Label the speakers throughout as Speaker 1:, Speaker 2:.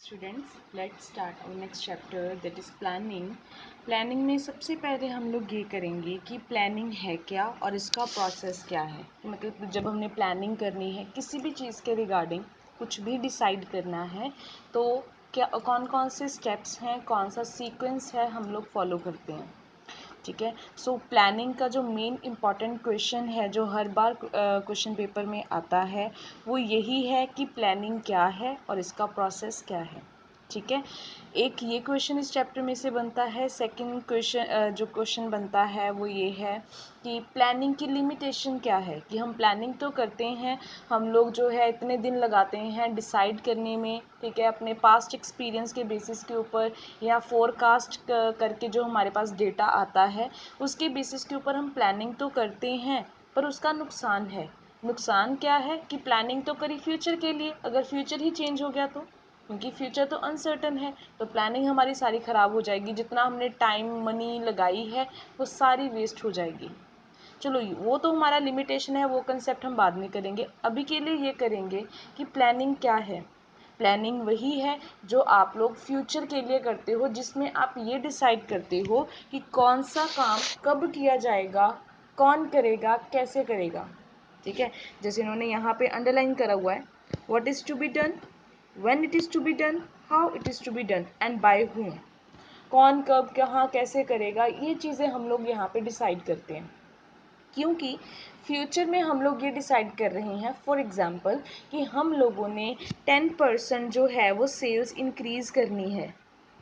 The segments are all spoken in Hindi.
Speaker 1: Students, let's start our next chapter that is planning. Planning में सबसे पहले हम लोग ये करेंगे कि प्लानिंग है क्या और इसका प्रोसेस क्या है। मतलब जब हमने प्लानिंग करनी है किसी भी चीज़ के रिगार्डिंग, कुछ भी डिसाइड करना है, तो क्या कौन कौन से स्टेप्स हैं, कौन सा सीक्वेंस है हम लोग फॉलो करते हैं। ठीक है। सो प्लानिंग का जो मेन इम्पॉर्टेंट क्वेश्चन है जो हर बार क्वेश्चन पेपर में आता है वो यही है कि प्लानिंग क्या है और इसका प्रोसेस क्या है। ठीक है। एक ये क्वेश्चन इस चैप्टर में से बनता है। सेकंड क्वेश्चन जो क्वेश्चन बनता है वो ये है कि प्लानिंग की लिमिटेशन क्या है। कि हम प्लानिंग तो करते हैं, हम लोग जो है इतने दिन लगाते हैं डिसाइड करने में, ठीक है, अपने पास्ट एक्सपीरियंस के बेसिस के ऊपर या फोरकास्ट करके जो हमारे पास डेटा आता है उसके बेसिस के ऊपर हम प्लानिंग तो करते हैं, पर उसका नुकसान है। नुकसान क्या है कि प्लानिंग तो करी फ्यूचर के लिए, अगर फ्यूचर ही चेंज हो गया तो, क्योंकि फ्यूचर तो अनसर्टन है, तो प्लानिंग हमारी सारी ख़राब हो जाएगी। जितना हमने टाइम मनी लगाई है वो सारी वेस्ट हो जाएगी। चलो वो तो हमारा लिमिटेशन है, वो कंसेप्ट हम बाद में करेंगे। अभी के लिए ये करेंगे कि प्लानिंग क्या है। प्लानिंग वही है जो आप लोग फ्यूचर के लिए करते हो, जिसमें आप ये डिसाइड करते हो कि कौन सा काम कब किया जाएगा, कौन करेगा, कैसे करेगा। ठीक है। जैसे इन्होंने यहाँ पे अंडरलाइन करा हुआ है, what is to be done, when it is to be done, how it is to be done and by whom। कौन कब कहाँ कैसे करेगा, ये चीज़ें हम लोग यहाँ पे डिसाइड करते हैं। क्योंकि फ्यूचर में हम लोग ये डिसाइड कर रहे हैं, फॉर एग्ज़ाम्पल कि हम लोगों ने 10% जो है वो सेल्स इंक्रीज़ करनी है।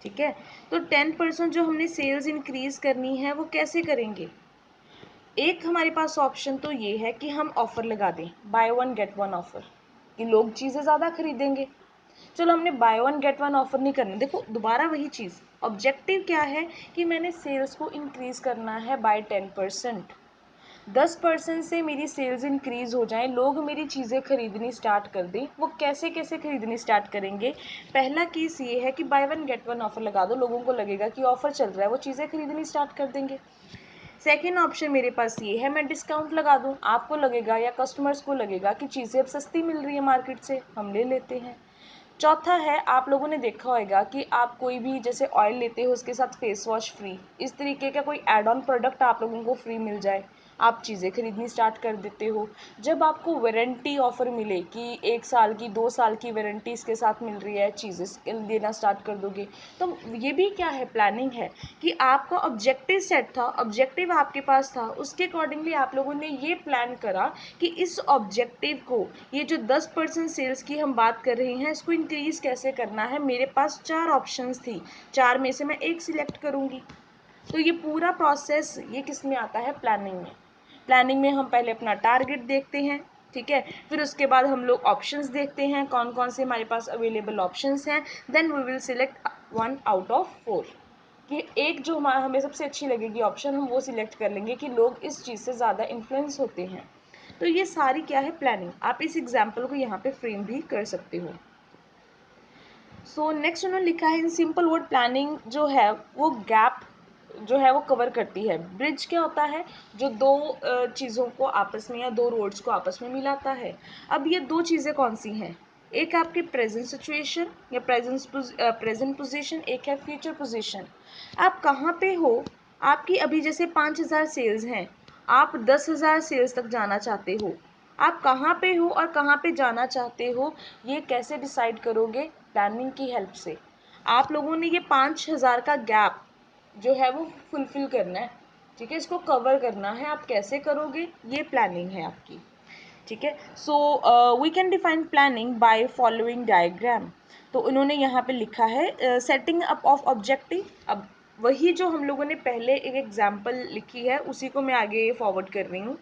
Speaker 1: ठीक है। तो 10% जो हमने सेल्स इंक्रीज़ करनी है वो कैसे करेंगे। एक हमारे पास ऑप्शन तो ये है कि हम ऑफ़र लगा दें, bye one get one offer, कि लोग चीज़ें ज़्यादा खरीदेंगे। चलो हमने bye one get one offer नहीं करना। देखो दोबारा वही चीज़, ऑब्जेक्टिव क्या है कि मैंने सेल्स को इंक्रीज़ करना है बाय 10%। 10% से मेरी सेल्स इंक्रीज़ हो जाएं, लोग मेरी चीज़ें खरीदनी स्टार्ट कर दें। वो कैसे कैसे खरीदनी स्टार्ट करेंगे। पहला केस ये है कि bye one get one offer लगा दो, लोगों को लगेगा कि ऑफ़र चल रहा है, वो चीज़ें खरीदनी स्टार्ट कर देंगे। सेकेंड ऑप्शन मेरे पास ये है, मैं डिस्काउंट लगा दूँ, आपको लगेगा या कस्टमर्स को लगेगा कि चीज़ें अब सस्ती मिल रही है मार्केट से, हम ले लेते हैं। चौथा है, आप लोगों ने देखा होगा कि आप कोई भी जैसे ऑयल लेते हो उसके साथ फेस वॉश फ्री, इस तरीके का कोई एड ऑन प्रोडक्ट आप लोगों को फ्री मिल जाए, आप चीज़ें खरीदनी स्टार्ट कर देते हो। जब आपको वारंटी ऑफ़र मिले कि 1 साल की 2 साल की वारंटी इसके साथ मिल रही है, चीज़ें देना स्टार्ट कर दोगे। तो ये भी क्या है, प्लानिंग है कि आपका ऑब्जेक्टिव सेट था, ऑब्जेक्टिव आपके पास था, उसके अकॉर्डिंगली आप लोगों ने ये प्लान करा कि इस ऑब्जेक्टिव को, ये जो 10% सेल्स की हम बात कर रहे हैं, इसको इंक्रीज़ कैसे करना है। मेरे पास 4 ऑप्शंस थी, 4 में से मैं एक सिलेक्ट करूँगी। तो ये पूरा प्रोसेस ये किस में आता है, प्लानिंग में। प्लानिंग में हम पहले अपना टारगेट देखते हैं, ठीक है, फिर उसके बाद हम लोग ऑप्शंस देखते हैं, कौन कौन से हमारे पास अवेलेबल ऑप्शंस हैं, then we will select 1 out of 4, कि एक जो हमें सबसे अच्छी लगेगी ऑप्शन, हम वो सिलेक्ट कर लेंगे कि लोग इस चीज़ से ज़्यादा इन्फ्लुएंस होते हैं। तो ये सारी क्या है, प्लानिंग। आप इस एग्जाम्पल को यहाँ पे फ्रेम भी कर सकते हो। सो नेक्स्ट उन्होंने लिखा है, इन सिंपल वर्ड प्लानिंग जो है वो गैप जो है वो कवर करती है। ब्रिज क्या होता है, जो दो चीज़ों को आपस में या दो रोड्स को आपस में मिलाता है। अब ये दो चीज़ें कौन सी हैं, एक आपकी प्रेजेंट सिचुएशन या प्रेजेंट पोजीशन, एक है फ्यूचर पोजीशन। आप कहाँ पे हो, आपकी अभी जैसे 5,000 सेल्स हैं, आप 10,000 सेल्स तक जाना चाहते हो। आप कहाँ पे हो और कहाँ पे जाना चाहते हो, ये कैसे डिसाइड करोगे, प्लानिंग की हेल्प से। आप लोगों ने ये 5,000 का गैप जो है वो फुलफिल करना है, ठीक है, इसको कवर करना है। आप कैसे करोगे, ये प्लानिंग है आपकी। ठीक है। So we can define planning by following diagram. तो उन्होंने यहाँ पे लिखा है सेटिंग अप ऑफ ऑब्जेक्टिव। अब वही जो हम लोगों ने पहले एक एग्जाम्पल लिखी है उसी को मैं आगे फॉरवर्ड कर रही हूँ।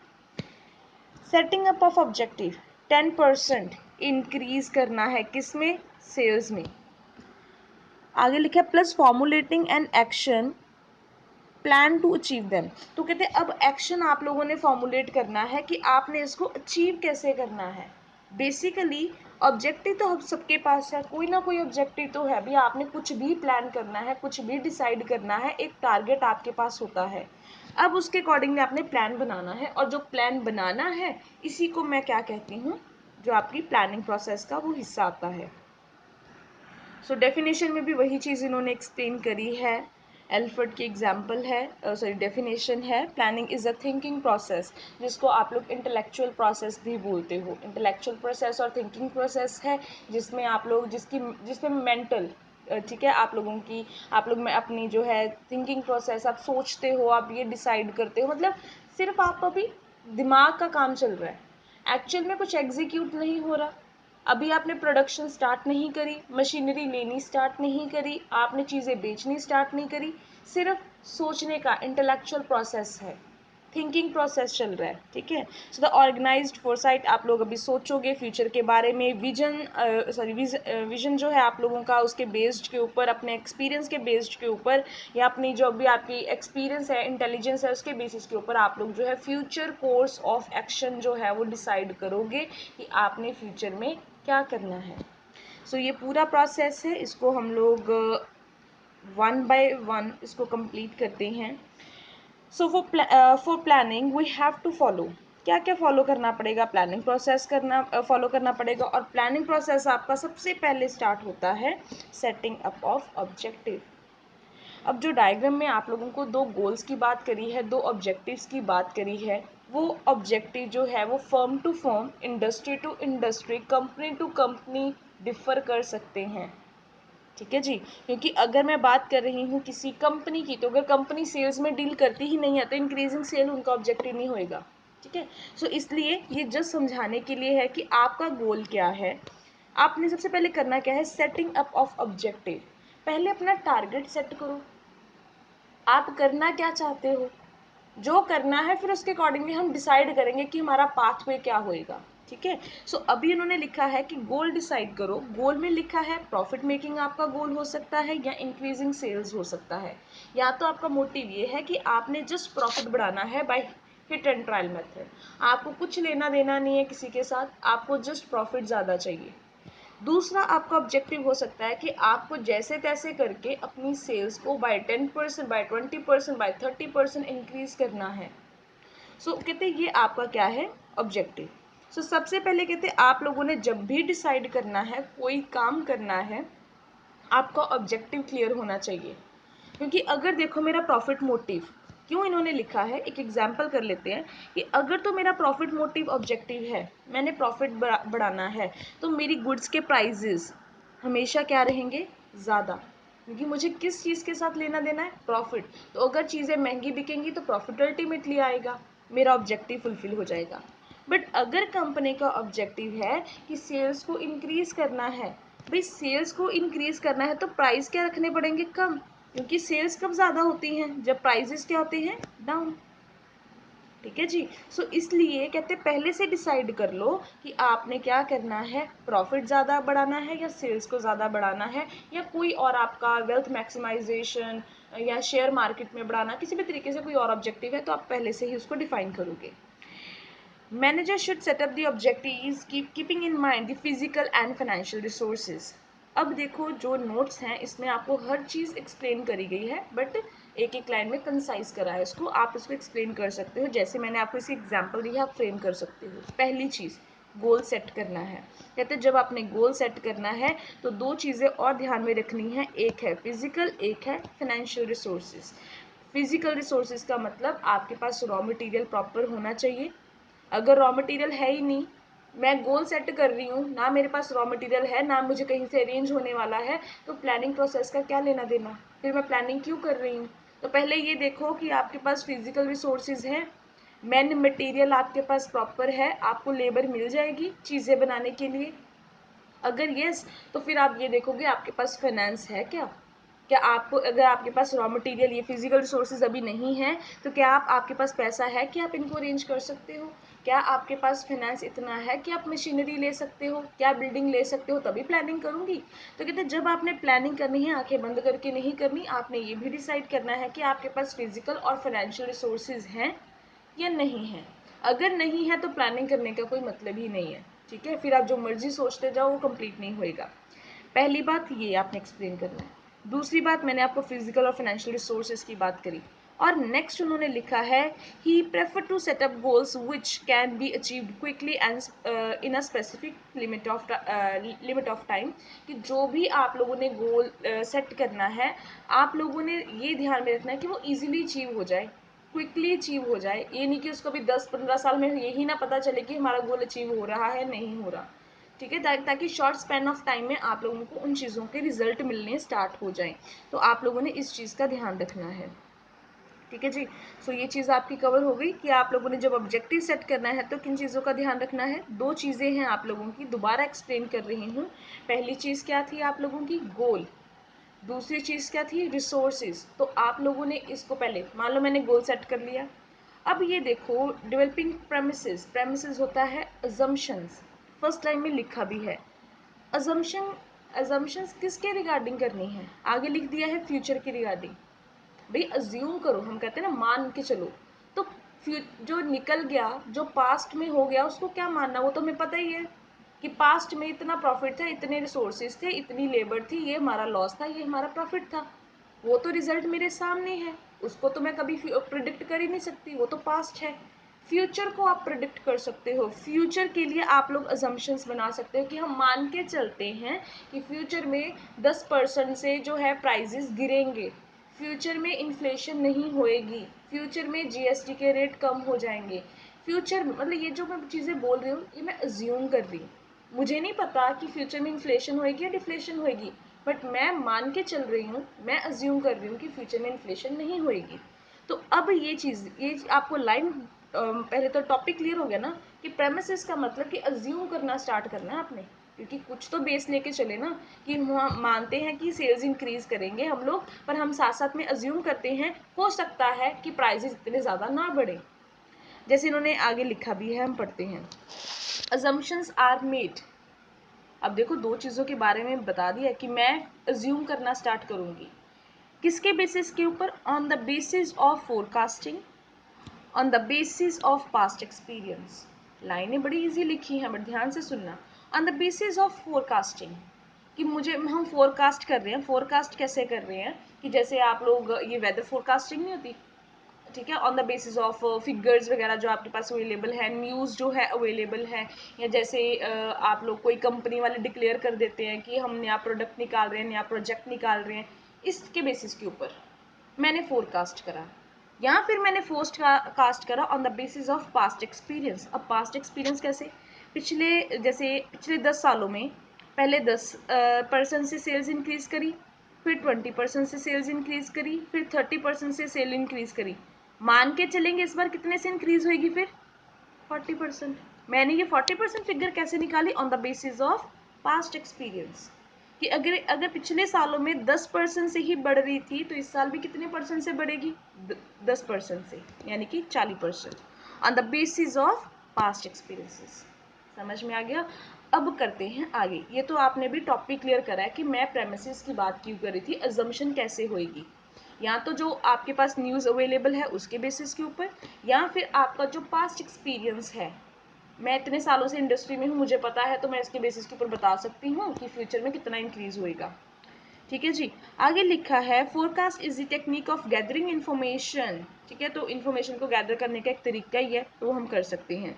Speaker 1: Setting up of objective, 10% increase करना है किसमें, सेल्स में। आगे लिखा है plus formulating an action plan to achieve them. तो कहते हैं अब एक्शन आप लोगों ने फॉर्मुलेट करना है कि आपने इसको अचीव कैसे करना है। बेसिकली ऑब्जेक्टिव तो हम सबके पास है, कोई ना कोई ऑब्जेक्टिव तो है भी। आपने कुछ भी प्लान करना है, कुछ भी डिसाइड करना है, एक टारगेट आपके पास होता है। अब उसके अकॉर्डिंगली आपने प्लान बनाना है, और जो प्लान बनाना है इसी को मैं क्या कहती हूँ, जो आपकी प्लानिंग प्रोसेस का वो हिस्सा आता है। सो डेफिनेशन में भी वही चीज़ इन्होंने एक्सप्लेन करी है। एल्फर्ड की एग्जाम्पल है, सॉरी डेफिनेशन है, planning is a thinking process, जिसको आप लोग इंटेलेक्चुअल प्रोसेस भी बोलते हो। इंटेलेक्चुअल प्रोसेस और थिंकिंग प्रोसेस है जिसमें आप लोग जिसमें मेंटल, ठीक है, आप लोग में अपनी जो है थिंकिंग प्रोसेस, आप सोचते हो, आप ये डिसाइड करते हो, मतलब सिर्फ आप अभी दिमाग का काम चल रहा है, एक्चुअल में कुछ एग्जीक्यूट नहीं हो रहा। अभी आपने प्रोडक्शन स्टार्ट नहीं करी, मशीनरी लेनी स्टार्ट नहीं करी, आपने चीज़ें बेचनी स्टार्ट नहीं करी, सिर्फ सोचने का इंटेलेक्चुअल प्रोसेस है, थिंकिंग प्रोसेस चल रहा है, ठीक है। सो द ऑर्गेनाइज्ड फोरसाइट, आप लोग अभी सोचोगे फ्यूचर के बारे में, विजन जो है आप लोगों का उसके बेस्ड के ऊपर, अपने एक्सपीरियंस के बेस्ड के ऊपर, या अपनी जो भी आपकी एक्सपीरियंस है, इंटेलिजेंस है, उसके बेसिस के ऊपर आप लोग जो है फ्यूचर कोर्स ऑफ एक्शन जो है वो डिसाइड करोगे कि आपने फ्यूचर में क्या करना है। सो ये पूरा प्रोसेस है, इसको हम लोग वन बाय वन इसको कंप्लीट करते हैं। So for planning we have to follow, क्या क्या फॉलो करना पड़ेगा, प्लानिंग प्रोसेस फॉलो करना पड़ेगा। और प्लानिंग प्रोसेस आपका सबसे पहले स्टार्ट होता है सेटिंग अप ऑफ ऑब्जेक्टिव। अब जो डायग्राम में आप लोगों को दो गोल्स की बात करी है, दो ऑब्जेक्टिव्स की बात करी है, वो ऑब्जेक्टिव जो है वो firm to firm, industry to industry, company to company differ कर सकते हैं, ठीक है जी। क्योंकि अगर मैं बात कर रही हूँ किसी कंपनी की, तो अगर कंपनी सेल्स में डील करती ही नहीं है तो इंक्रीजिंग सेल उनका ऑब्जेक्टिव नहीं होएगा, ठीक है। सो इसलिए ये जस्ट समझाने के लिए है कि आपका गोल क्या है। आपने सबसे पहले करना क्या है, सेटिंग अप ऑफ ऑब्जेक्टिव। पहले अपना टारगेट सेट करो, आप करना क्या चाहते हो, जो करना है फिर उसके अकॉर्डिंगली हम डिसाइड करेंगे कि हमारा पाथवे क्या होएगा, ठीक है। सो अभी उन्होंने लिखा है कि गोल डिसाइड करो। गोल में लिखा है प्रॉफिट मेकिंग आपका गोल हो सकता है, या इंक्रीजिंग सेल्स हो सकता है, या तो आपका मोटिव ये है कि आपने जस्ट प्रॉफिट बढ़ाना है by hit and trial method, आपको कुछ लेना देना नहीं है किसी के साथ, आपको जस्ट प्रॉफिट ज़्यादा चाहिए। दूसरा आपका ऑब्जेक्टिव हो सकता है कि आपको जैसे तैसे करके अपनी सेल्स को बाय 10%, बाय 20%, बाय 30% इंक्रीज करना है। सो कहते हैं ये आपका क्या है, ऑब्जेक्टिव। सो सबसे पहले कहते हैं आप लोगों ने जब भी डिसाइड करना है, कोई काम करना है, आपका ऑब्जेक्टिव क्लियर होना चाहिए। क्योंकि अगर देखो मेरा प्रॉफिट मोटिव, क्यों इन्होंने लिखा है, एक एग्जाम्पल कर लेते हैं कि अगर तो मेरा प्रॉफिट मोटिव ऑब्जेक्टिव है, मैंने प्रॉफिट बढ़ाना है, तो मेरी गुड्स के प्राइजेस हमेशा क्या रहेंगे, ज़्यादा, क्योंकि मुझे किस चीज़ के साथ लेना देना है, प्रॉफिट। तो अगर चीज़ें महंगी बिकेंगी तो प्रॉफिट अल्टीमेटली आएगा, मेरा ऑब्जेक्टिव फुलफिल हो जाएगा। बट अगर कंपनी का ऑब्जेक्टिव है कि सेल्स को इंक्रीज करना है, भाई सेल्स को इंक्रीज करना है तो प्राइस क्या रखने पड़ेंगे, कम, क्योंकि सेल्स कब ज़्यादा होती हैं, जब प्राइजेस क्या होते हैं, डाउन, ठीक है जी। सो इसलिए कहते पहले से डिसाइड कर लो कि आपने क्या करना है, प्रॉफिट ज़्यादा बढ़ाना है या सेल्स को ज़्यादा बढ़ाना है, या कोई और आपका वेल्थ मैक्सिमाइजेशन या शेयर मार्केट में बढ़ाना, किसी भी तरीके से कोई और ऑब्जेक्टिव है तो आप पहले से ही उसको डिफाइन करोगे। Manager should set up the objectives keeping in mind the physical and financial resources. अब देखो जो नोट्स हैं इसमें आपको हर चीज़ एक्सप्लेन करी गई है, बट एक एक लाइन में कंसाइज करा है इसको, आप इसको एक्सप्लेन कर सकते हो, जैसे मैंने आपको इसी एग्जांपल दी है आप फ्रेम कर सकते हो। पहली चीज़ गोल सेट करना है। कहते हैं जब आपने गोल सेट करना है तो दो चीज़ें और ध्यान में रखनी है, एक है फिजिकल, एक है फाइनेंशियल रिसोर्सेज। फिजिकल रिसोर्सेज का मतलब आपके पास रॉ मटेरियल प्रॉपर होना चाहिए। अगर रॉ मटेरियल है ही नहीं, मैं गोल सेट कर रही हूँ ना, मेरे पास रॉ मटेरियल है ना, मुझे कहीं से अरेंज होने वाला है, तो प्लानिंग प्रोसेस का क्या लेना देना, फिर मैं प्लानिंग क्यों कर रही हूँ। तो पहले ये देखो कि आपके पास फिजिकल रिसोर्सेज हैं, मैन मटेरियल आपके पास प्रॉपर है, आपको लेबर मिल जाएगी चीज़ें बनाने के लिए। अगर यस, तो फिर आप ये देखोगे आपके पास फाइनेंस है क्या आपको, अगर आपके पास रॉ मटेरियल ये फिजिकल रिसोर्सेज अभी नहीं है तो क्या आपके पास पैसा है कि आप इनको अरेंज कर सकते हो, क्या आपके पास फाइनेंस इतना है कि आप मशीनरी ले सकते हो, क्या बिल्डिंग ले सकते हो, तभी प्लानिंग करूँगी। तो कहते हैं जब आपने प्लानिंग करनी है आंखें बंद करके नहीं करनी, आपने ये भी डिसाइड करना है कि आपके पास फिजिकल और फाइनेंशियल रिसोर्सेज हैं या नहीं है। अगर नहीं है तो प्लानिंग करने का कोई मतलब ही नहीं है, ठीक है, फिर आप जो मर्जी सोचते जाओ वो कंप्लीट नहीं होएगा। पहली बात ये आपने एक्सप्लेन करना है। दूसरी बात, मैंने आपको फिजिकल और फाइनेंशियल रिसोर्सेज की बात करी, और नेक्स्ट उन्होंने लिखा है he prefer to set up goals which can be achieved quickly and in a specific limit of time, कि जो भी आप लोगों ने गोल सेट करना है आप लोगों ने ये ध्यान में रखना है कि वो इजीली अचीव हो जाए, क्विकली अचीव हो जाए। ये नहीं कि उसको भी 10-15 साल में यही ना पता चले कि हमारा गोल अचीव हो रहा है नहीं हो रहा, ठीक है, ताकि शॉर्ट स्पैन ऑफ टाइम में आप लोगों को उन चीज़ों के रिजल्ट मिलने स्टार्ट हो जाएं। तो आप लोगों ने इस चीज़ का ध्यान रखना है, ठीक है जी। सो ये चीज़ आपकी कवर हो गई कि आप लोगों ने जब ऑब्जेक्टिव सेट करना है तो किन चीज़ों का ध्यान रखना है। दो चीज़ें हैं आप लोगों की, दोबारा एक्सप्लेन कर रही हूँ। पहली चीज़ क्या थी आप लोगों की, गोल। दूसरी चीज़ क्या थी, रिसोर्सेज। तो आप लोगों ने इसको पहले मान लो मैंने गोल सेट कर लिया। अब ये देखो डेवलपिंग प्रेमिसेस, प्रेमिसेस होता है अजम्पशंस, फर्स्ट लाइन में लिखा भी है। अजम्पशंस किसके रिगार्डिंग करनी है, आगे लिख दिया है फ्यूचर के रिगार्डिंग। भाई अज्यूम करो, हम कहते हैं ना मान के चलो, तो जो निकल गया, जो पास्ट में हो गया उसको क्या मानना, वो तो हमें पता ही है कि पास्ट में इतना प्रॉफिट था, इतने रिसोर्सेज थे, इतनी लेबर थी, ये हमारा लॉस था, ये हमारा प्रॉफिट था। वो तो रिजल्ट मेरे सामने है, उसको तो मैं कभी प्रिडिक्ट कर ही नहीं सकती, वो तो पास्ट है। फ्यूचर को आप प्रिडिक्ट कर सकते हो, फ्यूचर के लिए आप लोग अजम्पशंस बना सकते हो कि हम मान के चलते हैं कि फ्यूचर में 10% से जो है प्राइजेस गिरेंगे, फ्यूचर में इन्फ्लेशन नहीं होएगी, फ्यूचर में जीएसटी के रेट कम हो जाएंगे। फ्यूचर मतलब ये जो मैं चीज़ें बोल रही हूँ ये मैं अज्यूम कर रही हूँ, मुझे नहीं पता कि फ्यूचर में इन्फ्लेशन होएगी या डिफ्लेशन होएगी, बट मैं मान के चल रही हूँ, मैं अज्यूम कर रही हूँ कि फ्यूचर में इन्फ्लेशन नहीं होएगी। तो अब ये चीज़, ये आपको लाइन पहले तो टॉपिक क्लियर हो गया ना कि प्रेमिसेस का मतलब कि अज्यूम करना स्टार्ट करना है आपने, क्योंकि कुछ तो बेस लेके चले ना कि हम मानते हैं कि सेल्स इंक्रीज करेंगे हम लोग, पर हम साथ साथ में अज्यूम करते हैं हो सकता है कि प्राइजेस इतने ज़्यादा ना बढ़े। जैसे इन्होंने आगे लिखा भी है, हम पढ़ते हैं। Assumptions are made. अब देखो दो चीज़ों के बारे में बता दिया कि मैं अज्यूम करना स्टार्ट करूँगी, किसके बेसिस के ऊपर, on the basis of forecasting, on the basis of past experience. लाइनें बड़ी इजी लिखी हैं बट ध्यान से सुनना। On the basis of forecasting, कि मुझे हम फोरकास्ट कर रहे हैं, फोरकास्ट कैसे कर रहे हैं कि जैसे आप लोग ये वेदर फोरकास्टिंग नहीं होती, ठीक है, on the basis of figures वगैरह जो आपके पास अवेलेबल है, न्यूज़ जो है अवेलेबल है, या जैसे आप लोग कोई कंपनी वाले डिक्लेयर कर देते हैं कि हम नया प्रोडक्ट निकाल रहे हैं, नया प्रोजेक्ट निकाल रहे हैं, इसके बेसिस के ऊपर मैंने फोरकास्ट करा, या फिर मैंने कास्ट करा on the basis of past experience. अब पास्ट एक्सपीरियंस कैसे, पिछले 10 सालों में पहले 10% से सेल्स इंक्रीज करी, फिर 20% से सेल्स इंक्रीज करी, फिर 30% से सेल इंक्रीज करी, मान के चलेंगे इस बार कितने से इंक्रीज होगी, फिर 40%। मैंने ये 40% फिगर कैसे निकाली, on the basis of past experience, कि अगर अगर पिछले सालों में 10% से ही बढ़ रही थी तो इस साल भी कितने परसेंट से बढ़ेगी, 10% से, यानी कि 40%, on the basis of past experiences. समझ में आ गया। अब करते हैं आगे। ये तो आपने भी टॉपिक क्लियर करा है कि मैं प्रेमिसेस की बात क्यों कर रही थी, अजम्पशन कैसे होएगी, या तो जो आपके पास न्यूज़ अवेलेबल है उसके बेसिस के ऊपर, या फिर आपका जो पास्ट एक्सपीरियंस है, मैं इतने सालों से इंडस्ट्री में हूँ, मुझे पता है, तो मैं इसके बेसिस के ऊपर बता सकती हूँ कि फ्यूचर में कितना इंक्रीज होएगा। ठीक है जी। आगे लिखा है forecast is the technique of gathering information, ठीक है, तो इन्फॉर्मेशन को गैदर करने का एक तरीका ही है, तो हम कर सकते हैं।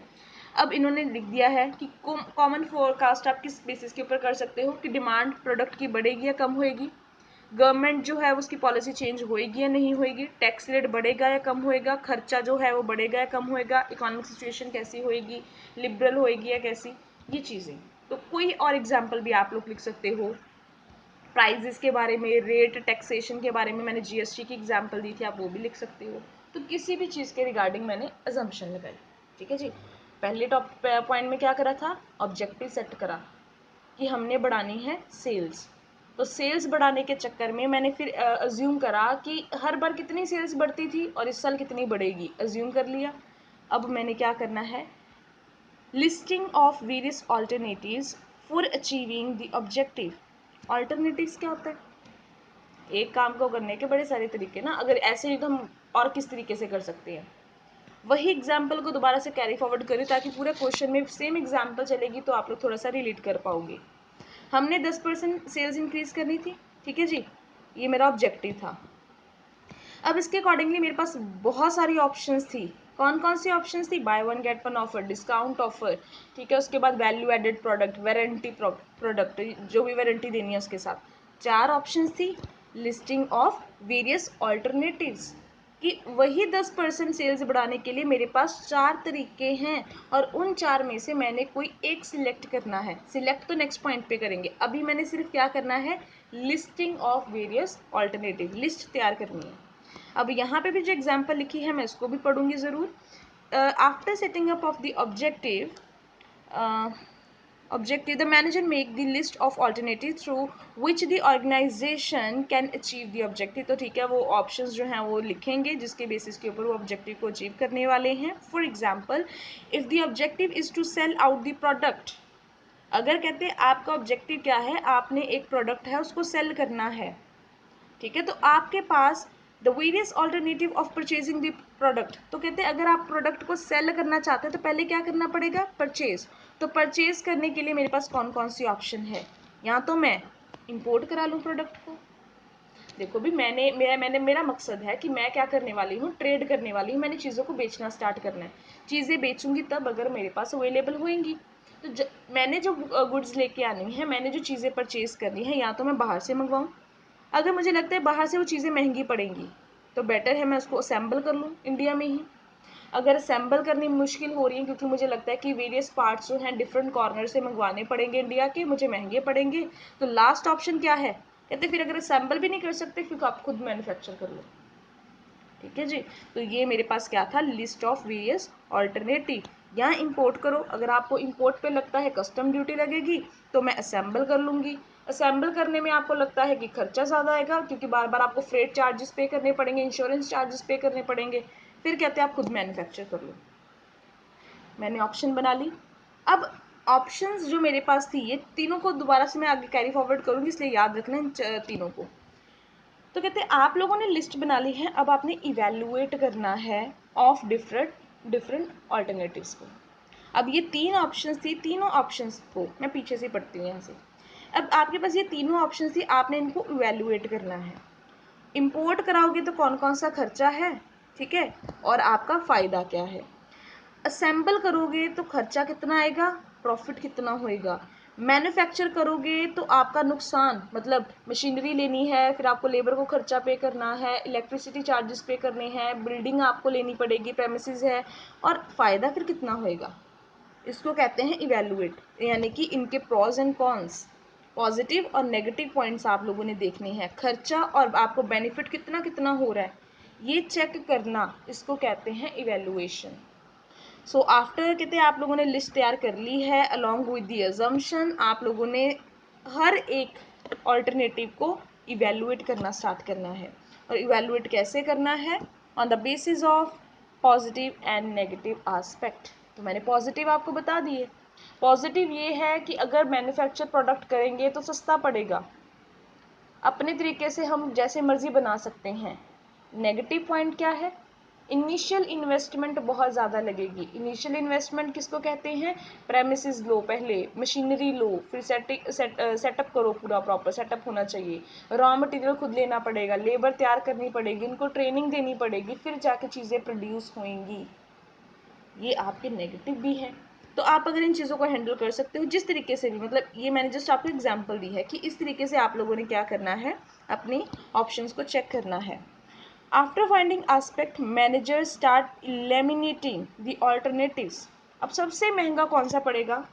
Speaker 1: अब इन्होंने लिख दिया है कि कॉमन फोरकास्ट आप किस बेसिस के ऊपर कर सकते हो, कि डिमांड प्रोडक्ट की बढ़ेगी या कम होएगी, गवर्नमेंट जो है उसकी पॉलिसी चेंज होएगी या नहीं होएगी, टैक्स रेट बढ़ेगा या कम होएगा, खर्चा जो है वो बढ़ेगा या कम होएगा, इकोनॉमिक सिचुएशन कैसी होएगी, लिबरल होएगी या कैसी, ये चीज़ें। तो कोई और एग्जांपल भी आप लोग लिख सकते हो, प्राइजेस के बारे में, रेट, टैक्सेशन के बारे में, मैंने जीएसटी की एग्जांपल दी थी, आप वो भी लिख सकते हो। तो किसी भी चीज़ के रिगार्डिंग मैंने अजम्पशन लगाई, ठीक है जी। पहले पॉइंट में क्या करा था, ऑब्जेक्टिव सेट करा कि हमने बढ़ानी है सेल्स, तो सेल्स बढ़ाने के चक्कर में मैंने फिर अज्यूम करा कि हर बार कितनी सेल्स बढ़ती थी और इस साल कितनी बढ़ेगी, अज्यूम कर लिया। अब मैंने क्या करना है, listing of various alternatives for achieving the objective. Alternatives क्या होता है, एक काम को करने के बड़े सारे तरीके ना, अगर ऐसे ही तो हम और किस तरीके से कर सकते हैं, वही एग्जाम्पल को दोबारा से कैरी फॉरवर्ड करें ताकि पूरे क्वेश्चन में सेम एग्जाम्पल चलेगी तो आप लोग थोड़ा सा रिलेट कर पाओगे। हमने 10% सेल्स इंक्रीज करनी थी, ठीक है जी, ये मेरा ऑब्जेक्टिव था। अब इसके अकॉर्डिंगली मेरे पास बहुत सारी ऑप्शंस थी। कौन कौन सी ऑप्शंस थी? Buy one get one offer, discount offer, ठीक है, उसके बाद value added product, warranty product, जो भी वारंटी देनी है उसके साथ। 4 ऑप्शंस थी। लिस्टिंग ऑफ वेरियस ऑल्टरनेटिव्स, कि वही 10% सेल्स बढ़ाने के लिए मेरे पास 4 तरीके हैं और उन 4 में से मैंने कोई एक सिलेक्ट करना है। सिलेक्ट तो नेक्स्ट पॉइंट पे करेंगे, अभी मैंने सिर्फ क्या करना है? Listing of various alternative, list तैयार करनी है। अब यहाँ पे भी जो एग्जाम्पल लिखी है मैं इसको भी पढ़ूंगी ज़रूर। After setting up of the objective, the manager make the list of alternatives through which the organization can achieve the objective। तो ठीक है, वो ऑप्शंस जो हैं वो लिखेंगे जिसके बेसिस के ऊपर वो ऑब्जेक्टिव को अचीव करने वाले हैं। For example, if the objective is to sell out the product, अगर कहते हैं आपका ऑब्जेक्टिव क्या है, आपने एक प्रोडक्ट है उसको सेल करना है, ठीक है, तो आपके पास the various alternative of purchasing the product, तो कहते हैं अगर आप प्रोडक्ट को सेल करना चाहते हैं तो पहले क्या करना पड़ेगा? परचेज। तो परचेज करने के लिए मेरे पास कौन कौन सी ऑप्शन है? या तो मैं इंपोर्ट करा लूँ प्रोडक्ट को। देखो भी मेरा मकसद है कि मैं क्या करने वाली हूँ? ट्रेड करने वाली हूँ, मैंने चीज़ों को बेचना स्टार्ट करना है। चीज़ें बेचूंगी तब अगर मेरे पास अवेलेबल होएंगी। तो मैंने जो गुड्स लेके आनी है, मैंने जो चीज़ें परचेज करनी है, या तो मैं बाहर से मंगवाऊँ, अगर मुझे लगता है बाहर से वो चीज़ें महंगी पड़ेंगी तो बेटर है मैं उसको असेंबल कर लूँ इंडिया में ही। अगर असेंबल करनी मुश्किल हो रही है क्योंकि मुझे लगता है कि वेरियस पार्ट्स जो हैं डिफरेंट कॉर्नर से मंगवाने पड़ेंगे इंडिया के, मुझे महंगे पड़ेंगे, तो लास्ट ऑप्शन क्या है? कहते फिर अगर असेंबल भी नहीं कर सकते फिर आप खुद मैन्युफैक्चर कर लो। ठीक है जी, तो ये मेरे पास क्या था? List of various alternative. यहाँ इंपोर्ट करो, अगर आपको इंपोर्ट पे लगता है कस्टम ड्यूटी लगेगी तो मैं असेंबल कर लूँगी। असेंबल करने में आपको लगता है कि खर्चा ज़्यादा आएगा क्योंकि बार बार आपको फ्रेट चार्जेस पे करने पड़ेंगे, इंश्योरेंस चार्जेस पे करने पड़ेंगे, फिर कहते हैं आप खुद मैन्युफैक्चर कर लो। मैंने ऑप्शन बना ली। अब ऑप्शंस जो मेरे पास थी, ये तीनों को दोबारा से मैं आगे कैरी फॉरवर्ड करूँगी, इसलिए याद रखना इन तीनों को। तो कहते हैं आप लोगों ने लिस्ट बना ली है, अब आपने इवेलुएट करना है ऑफ डिफरेंट ऑल्टरनेटिव्स को। अब ये 3 ऑप्शंस थी, तीनों ऑप्शंस को मैं पीछे से पढ़ती हूँ यहाँ से। अब आपके पास ये तीनों ऑप्शंस थी, आपने इनको इवेलुएट करना है। इंपोर्ट कराओगे तो कौन कौन सा खर्चा है, ठीक है, और आपका फ़ायदा क्या है। असेंबल करोगे तो खर्चा कितना आएगा, प्रॉफिट कितना होएगा। मैन्युफैक्चर करोगे तो आपका नुकसान, मतलब मशीनरी लेनी है, फिर आपको लेबर को खर्चा पे करना है, इलेक्ट्रिसिटी चार्जेस पे करने हैं, बिल्डिंग आपको लेनी पड़ेगी, प्रेमिसेस है, और फ़ायदा फिर कितना होएगा। इसको कहते हैं इवेलुएट, यानी कि इनके प्रॉज एंड कॉन्स, पॉजिटिव और नेगेटिव पॉइंट्स आप लोगों ने देखने हैं, खर्चा और आपको बेनिफिट कितना कितना हो रहा है, ये चेक करना, इसको कहते हैं इवेलुएशन। सो आफ्टर कहते हैं आप लोगों ने लिस्ट तैयार कर ली है अलॉन्ग विद दी अजम्पशन, आप लोगों ने हर एक ऑल्टरनेटिव को इवेलुएट करना स्टार्ट करना है। और इवेलुएट कैसे करना है? On the basis of positive and negative aspect. तो मैंने पॉजिटिव आपको बता दिए। पॉजिटिव ये है कि अगर मैन्युफैक्चर प्रोडक्ट करेंगे तो सस्ता पड़ेगा, अपने तरीके से हम जैसे मर्जी बना सकते हैं। नेगेटिव पॉइंट क्या है? इनिशियल इन्वेस्टमेंट बहुत ज़्यादा लगेगी। इनिशियल इन्वेस्टमेंट किसको कहते हैं? प्रेमिसेस लो, पहले मशीनरी लो, फिर सेटअप करो, पूरा प्रॉपर सेटअप होना चाहिए, रॉ मटेरियल खुद लेना पड़ेगा, लेबर तैयार करनी पड़ेगी, इनको ट्रेनिंग देनी पड़ेगी, फिर जाके चीज़ें प्रोड्यूस होंगी। ये आपके नेगेटिव भी हैं। तो आप अगर इन चीज़ों को हैंडल कर सकते हो जिस तरीके से भी, मतलब ये मैंने जस्ट आपको एग्जांपल दी है कि इस तरीके से आप लोगों ने क्या करना है, अपनी ऑप्शंस को चेक करना है। After finding aspect, manager start eliminating the alternatives. अब सबसे महंगा कौन सा पड़ेगा,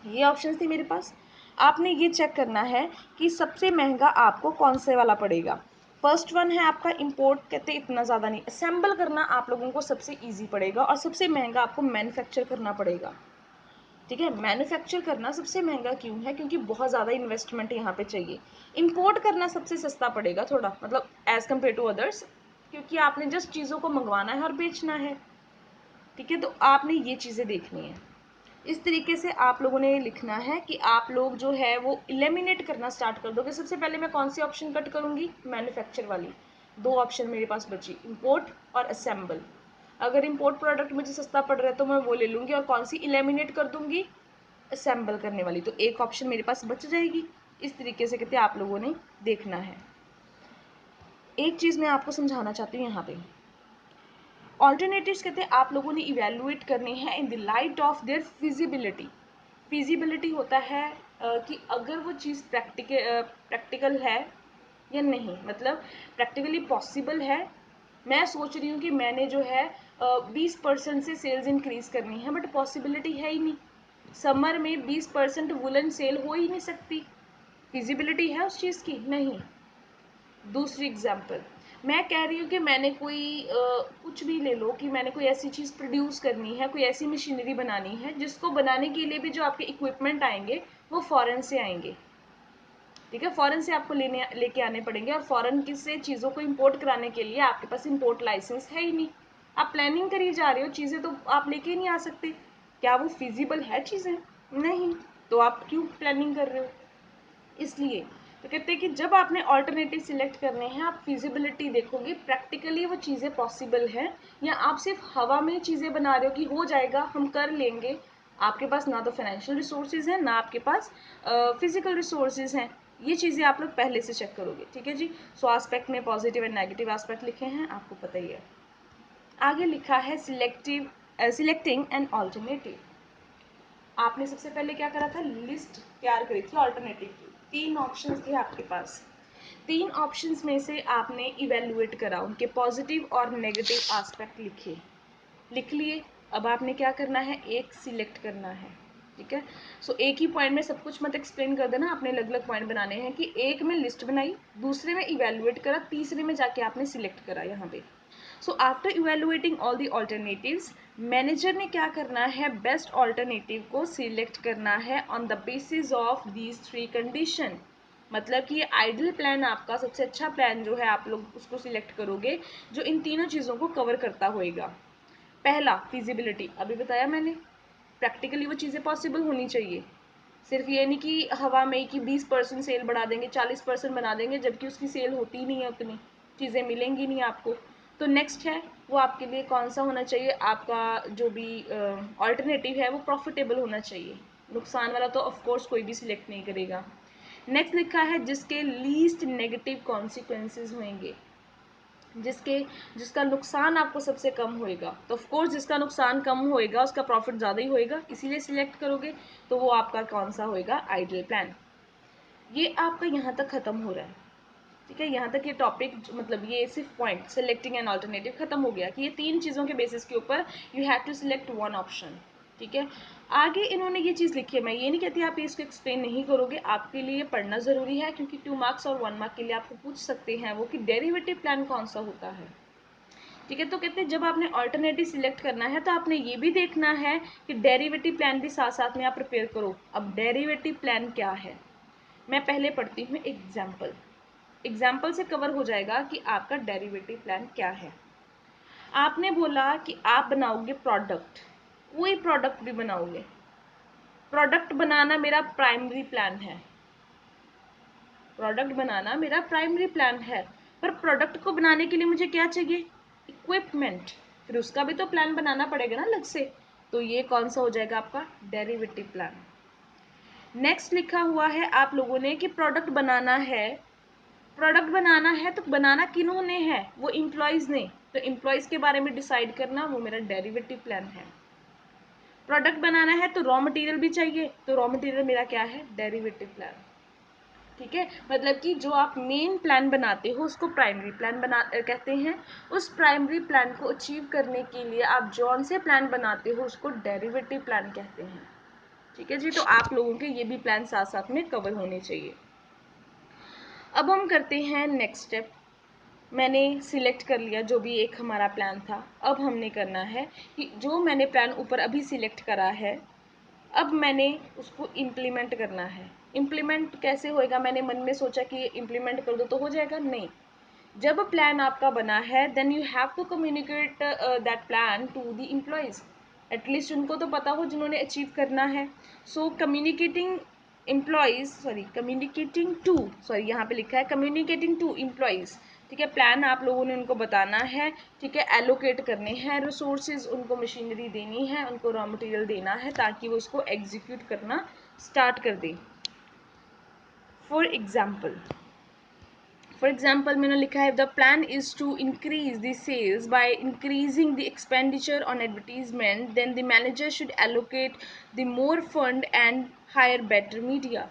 Speaker 1: ये ऑप्शन थी मेरे पास। आपने ये चेक करना है कि सबसे महंगा आपको कौन से वाला पड़ेगा। फर्स्ट वन है आपका इंपोर्ट, कहते इतना ज़्यादा नहीं, असेंबल करना आप लोगों को सबसे इजी पड़ेगा और सबसे महंगा आपको मैन्युफैक्चर करना पड़ेगा। ठीक है, मैन्युफैक्चर करना सबसे महंगा क्यों है? क्योंकि बहुत ज़्यादा इन्वेस्टमेंट यहाँ पे चाहिए। इंपोर्ट करना सबसे सस्ता पड़ेगा थोड़ा, मतलब एज़ कम्पेयर टू अदर्स, क्योंकि आपने जस्ट चीज़ों को मंगवाना है और बेचना है। ठीक है, तो आपने ये चीज़ें देखनी है। इस तरीके से आप लोगों ने लिखना है कि आप लोग जो है वो एलिमिनेट करना स्टार्ट कर दोगे। सबसे पहले मैं कौन सी ऑप्शन कट करूँगी? मैन्युफैक्चर वाली। 2 ऑप्शन मेरे पास बची, इंपोर्ट और असेंबल। अगर इंपोर्ट प्रोडक्ट मुझे सस्ता पड़ रहा है तो मैं वो ले लूँगी, और कौन सी एलिमिनेट कर दूँगी? असेंबल करने वाली। तो एक ऑप्शन मेरे पास बच जाएगी। इस तरीके से कहते हैं आप लोगों ने देखना है। एक चीज़ मैं आपको समझाना चाहती हूँ यहाँ पे, ऑल्टरनेटिव्स कहते हैं आप लोगों ने इवेलुएट करने हैं in the light of their feasibility. Feasibility होता है कि अगर वो चीज़ प्रैक्टिकल है या नहीं, मतलब प्रैक्टिकली पॉसिबल है। मैं सोच रही हूँ कि मैंने जो है 20% से सेल्स इंक्रीज़ करनी है, बट पॉसिबिलिटी है ही नहीं। समर में 20% वुलन सेल हो ही नहीं सकती। फिजिबिलिटी है उस चीज़ की? नहीं। दूसरी एग्जांपल, मैं कह रही हूँ कि मैंने कोई कुछ भी ले लो कि मैंने कोई ऐसी चीज़ प्रोड्यूस करनी है, कोई ऐसी मशीनरी बनानी है जिसको बनाने के लिए भी जो आपके इक्विपमेंट आएंगे वो फॉरेन से आएंगे। ठीक है, फॉरेन से आपको लेके आने पड़ेंगे, और फॉरेन से चीज़ों को इंपोर्ट कराने के लिए आपके पास इंपोर्ट लाइसेंस है ही नहीं। आप प्लानिंग करी जा रहे हो, चीज़ें तो आप लेके ही नहीं आ सकते। क्या वो फिजिबल है चीज़ें? नहीं। तो आप क्यों प्लानिंग कर रहे हो? इसलिए तो कहते हैं कि जब आपने ऑल्टरनेटिव सिलेक्ट करने हैं, आप फिजिबिलिटी देखोगे, प्रैक्टिकली वो चीज़ें पॉसिबल हैं, या आप सिर्फ हवा में चीज़ें बना रहे हो कि हो जाएगा, हम कर लेंगे। आपके पास ना तो फाइनेंशियल रिसोर्सेज हैं, ना आपके पास फिजिकल रिसोर्सेज हैं। ये चीज़ें आप लोग पहले से चेक करोगे। ठीक है जी। सो एस्पेक्ट में पॉजिटिव एंड नेगेटिव एस्पेक्ट लिखे हैं, आपको पता ही है। आगे लिखा है सिलेक्टिंग एन ऑल्टरनेटिव। आपने सबसे पहले क्या करा था, लिस्ट तैयार करी थी ऑल्टरनेटिव की। 3 ऑप्शंस थे आपके पास। 3 ऑप्शंस में से आपने इवेल्युएट करा, उनके पॉजिटिव और नेगेटिव एस्पेक्ट लिख लिए। अब आपने क्या करना है, एक सिलेक्ट करना है। ठीक है। सो एक ही पॉइंट में सब कुछ मत एक्सप्लेन कर देना, आपने अलग अलग पॉइंट बनाने हैं कि एक में लिस्ट बनाई, दूसरे में इवेल्युएट करा, तीसरे में जाके आपने सिलेक्ट करा यहाँ पे। So after evaluating all the alternatives, manager ने क्या करना है, बेस्ट ऑल्टरनेटिव को सिलेक्ट करना है on the basis of these 3 condition. मतलब कि ये आइडल प्लान आपका सबसे अच्छा प्लान जो है, आप लोग उसको सिलेक्ट करोगे जो इन तीनों चीज़ों को कवर करता होएगा। पहला, फिजिबिलिटी, अभी बताया मैंने, प्रैक्टिकली वो चीज़ें पॉसिबल होनी चाहिए। सिर्फ ये नहीं कि हवा में कि 20% सेल बढ़ा देंगे, 40% बना देंगे, जबकि उसकी सेल होती ही नहीं है, उतनी चीज़ें मिलेंगी नहीं आपको। तो नेक्स्ट है, वो आपके लिए कौन सा होना चाहिए, आपका जो भी ऑल्टरनेटिव है वो प्रॉफिटेबल होना चाहिए। नुकसान वाला तो ऑफकोर्स कोई भी सिलेक्ट नहीं करेगा। नेक्स्ट लिखा है जिसके लीस्ट नेगेटिव कॉन्सिक्वेंसेज होंगे, जिसका नुकसान आपको सबसे कम होएगा। तो ऑफकोर्स जिसका नुकसान कम होएगा उसका प्रॉफिट ज़्यादा ही होएगा, इसीलिए सिलेक्ट करोगे। तो वो आपका कौन सा होएगा, आइडल प्लान। ये आपका यहाँ तक ख़त्म हो रहा है। ठीक है, यहाँ तक ये टॉपिक, मतलब ये सिर्फ पॉइंट सेलेक्टिंग एन ऑल्टरनेटिव खत्म हो गया कि ये 3 चीज़ों के बेसिस के ऊपर you have to select one option. ठीक है। आगे इन्होंने ये चीज़ लिखी है, मैं ये नहीं कहती आप इसको एक्सप्लेन नहीं करोगे, आपके लिए पढ़ना ज़रूरी है, क्योंकि 2 मार्क्स और 1 मार्क के लिए आपको पूछ सकते हैं वो कि डेरिवेटिव प्लान कौन सा होता है। ठीक है। तो कहते हैं जब आपने ऑल्टरनेटिव सिलेक्ट करना है तो आपने ये भी देखना है कि डेरिवेटिव प्लान भी साथ साथ में आप प्रिपेयर करो। अब डेरिवेटिव प्लान क्या है, मैं पहले पढ़ती हूँ एग्जाम्पल से कवर हो जाएगा कि आपका डेरिवेटिव प्लान क्या है। आपने बोला कि आप बनाओगे प्रोडक्ट, कोई प्रोडक्ट भी बनाओगे, प्रोडक्ट बनाना मेरा प्राइमरी प्लान है, प्रोडक्ट बनाना मेरा प्राइमरी प्लान है। पर प्रोडक्ट को बनाने के लिए मुझे क्या चाहिए, इक्विपमेंट, फिर उसका भी तो प्लान बनाना पड़ेगा ना अलग से। तो ये कौन सा हो जाएगा आपका डेरिवेटिव प्लान। नेक्स्ट लिखा हुआ है आप लोगों ने कि प्रोडक्ट बनाना है, प्रोडक्ट बनाना है तो बनाना किन्होंने है, वो इम्प्लॉयज़ ने, तो इम्प्लॉयज़ के बारे में डिसाइड करना वो मेरा डेरिवेटिव प्लान है। प्रोडक्ट बनाना है तो रॉ मटेरियल भी चाहिए, तो रॉ मटेरियल मेरा क्या है, डेरिवेटिव प्लान। ठीक है, मतलब कि जो आप मेन प्लान बनाते हो उसको प्राइमरी प्लान कहते हैं। उस प्राइमरी प्लान को अचीव करने के लिए आप जौन से प्लान बनाते हो उसको डेरिवेटिव प्लान कहते हैं। ठीक है जी। तो आप लोगों के ये भी प्लान साथ साथ में कवर होने चाहिए। अब हम करते हैं नेक्स्ट स्टेप। मैंने सिलेक्ट कर लिया जो भी एक हमारा प्लान था। अब हमने करना है कि जो मैंने प्लान ऊपर अभी सिलेक्ट करा है, अब मैंने उसको इम्प्लीमेंट करना है। इम्प्लीमेंट कैसे होएगा, मैंने मन में सोचा कि इम्प्लीमेंट कर दो तो हो जाएगा, नहीं। जब प्लान आपका बना है then you have to communicate that plan to the employees, at least उनको तो पता हो जिन्होंने अचीव करना है। सो यहाँ पे लिखा है कम्युनिकेटिंग टू एम्प्लॉयज़। ठीक है, प्लान आप लोगों ने उनको बताना है। ठीक है, एलोकेट करने हैं रिसोर्सेज, उनको मशीनरी देनी है, उनको रॉ मटेरियल देना है ताकि वो इसको एग्जीक्यूट करना स्टार्ट कर दें। फॉर एग्जाम्पल, फॉर एग्जाम्पल मैंने लिखा है the plan is to increase the sales by increasing the expenditure on advertisement, then the manager should allocate the more fund and hire better media.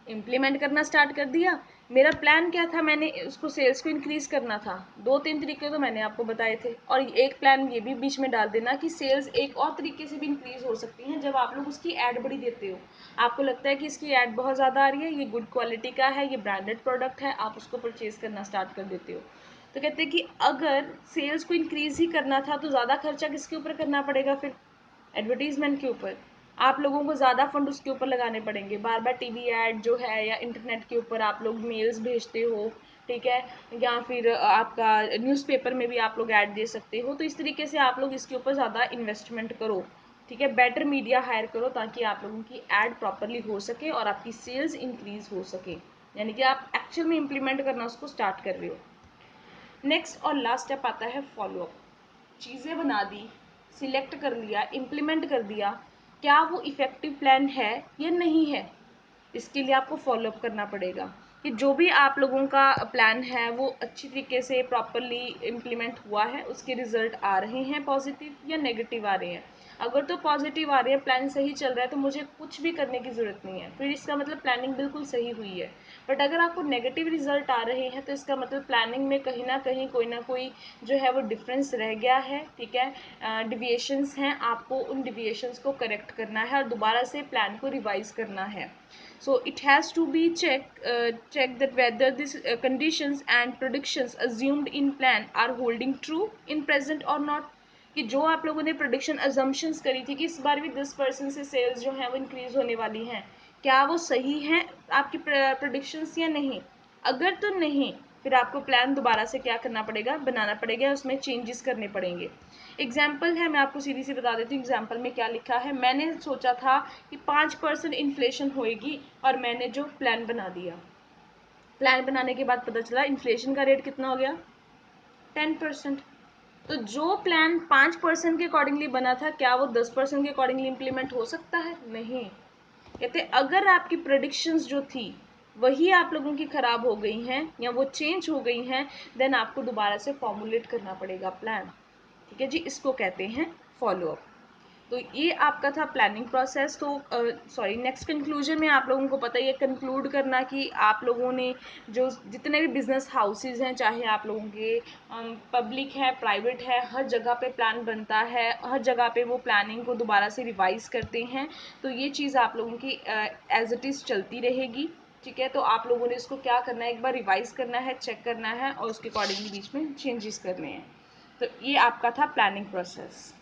Speaker 1: Implement करना स्टार्ट कर दिया। मेरा प्लान क्या था, मैंने उसको सेल्स को इंक्रीज करना था। 2-3 तरीके तो मैंने आपको बताए थे, और एक प्लान ये भी बीच में डाल देना कि सेल्स एक और तरीके से भी इंक्रीज हो सकती हैं जब आप लोग उसकी ऐड बड़ी देते हो। आपको लगता है कि इसकी ऐड बहुत ज़्यादा आ रही है, ये गुड क्वालिटी का है, ये ब्रांडेड प्रोडक्ट है, आप उसको परचेज करना स्टार्ट कर देते हो। तो कहते हैं कि अगर सेल्स को इंक्रीज ही करना था तो ज़्यादा खर्चा किसके ऊपर करना पड़ेगा, फिर एडवर्टीजमेंट के ऊपर। आप लोगों को ज़्यादा फंड उसके ऊपर लगाने पड़ेंगे, बार बार टीवी ऐड जो है या इंटरनेट के ऊपर आप लोग मेल्स भेजते हो, ठीक है, या फिर आपका न्यूज़पेपर में भी आप लोग ऐड दे सकते हो। तो इस तरीके से आप लोग इसके ऊपर ज़्यादा इन्वेस्टमेंट करो, ठीक है, बेटर मीडिया हायर करो ताकि आप लोगों की ऐड प्रॉपरली हो सके और आपकी सेल्स इंक्रीज हो सके, यानी कि आप एक्चुअल में इम्प्लीमेंट करना उसको स्टार्ट कर रहे हो। नेक्स्ट और लास्ट स्टेप आता है फॉलोअप। चीज़ें बना दी, सिलेक्ट कर लिया, इम्प्लीमेंट कर दिया, क्या वो इफ़ेक्टिव प्लान है या नहीं है, इसके लिए आपको फॉलोअप करना पड़ेगा कि जो भी आप लोगों का प्लान है वो अच्छी तरीके से प्रॉपरली इम्प्लीमेंट हुआ है, उसके रिजल्ट आ रहे हैं पॉजिटिव या नेगेटिव आ रहे हैं। अगर तो पॉजिटिव आ रहे हैं, प्लान सही चल रहा है, तो मुझे कुछ भी करने की ज़रूरत नहीं है, फिर इसका मतलब प्लानिंग बिल्कुल सही हुई है। बट अगर आपको नेगेटिव रिजल्ट आ रहे हैं तो इसका मतलब प्लानिंग में कहीं ना कहीं कोई ना कोई जो है वो डिफरेंस रह गया है, ठीक है, डिविएशंस हैं, आपको उन डिविएशंस को करेक्ट करना है और दोबारा से प्लान को रिवाइज करना है। So it has to be checked that whether these conditions and predictions assumed in plan are holding true in present or not। कि जो आप लोगों ने प्रोडिक्शन अजम्पशंस करी थी कि इस बार भी 10% से सेल्स जो हैं वो इंक्रीज होने वाली हैं, क्या वो सही हैं आपकी प्रोडिक्शंस या नहीं। अगर तो नहीं, फिर आपको प्लान दोबारा से क्या करना पड़ेगा, बनाना पड़ेगा, उसमें चेंजेस करने पड़ेंगे। एग्जाम्पल है, मैं आपको सीधी सी बता देती हूँ एग्जाम्पल में क्या लिखा है। मैंने सोचा था कि 5% इन्फ्लेशन होएगी और मैंने जो प्लान बना दिया, प्लान बनाने के बाद पता चला इन्फ्लेशन का रेट कितना हो गया, 10%। तो जो प्लान 5% के अकॉर्डिंगली बना था, क्या वो 10% के अकॉर्डिंगली इम्प्लीमेंट हो सकता है, नहीं। कहते अगर आपकी प्रेडिक्शंस जो थी वही आप लोगों की ख़राब हो गई हैं या वो चेंज हो गई हैं, देन आपको दोबारा से फॉर्मुलेट करना पड़ेगा प्लान, ठीक है जी, इसको कहते हैं फॉलोअप। तो ये आपका था प्लानिंग प्रोसेस। तो सॉरी, नेक्स्ट कंक्लूजन में आप लोगों को पता ही है कंक्लूड करना कि आप लोगों ने जो जितने भी बिजनेस हाउसेज हैं, चाहे आप लोगों के पब्लिक है, प्राइवेट है, हर जगह पे प्लान बनता है, हर जगह पे वो प्लानिंग को दोबारा से रिवाइज करते हैं। तो ये चीज़ आप लोगों की एज इट इज़ चलती रहेगी, ठीक है। तो आप लोगों ने इसको क्या करना है, एक बार रिवाइज करना है, चेक करना है और उसके अकॉर्डिंगली बीच में चेंजेस करने हैं। तो ये आपका था प्लानिंग प्रोसेस।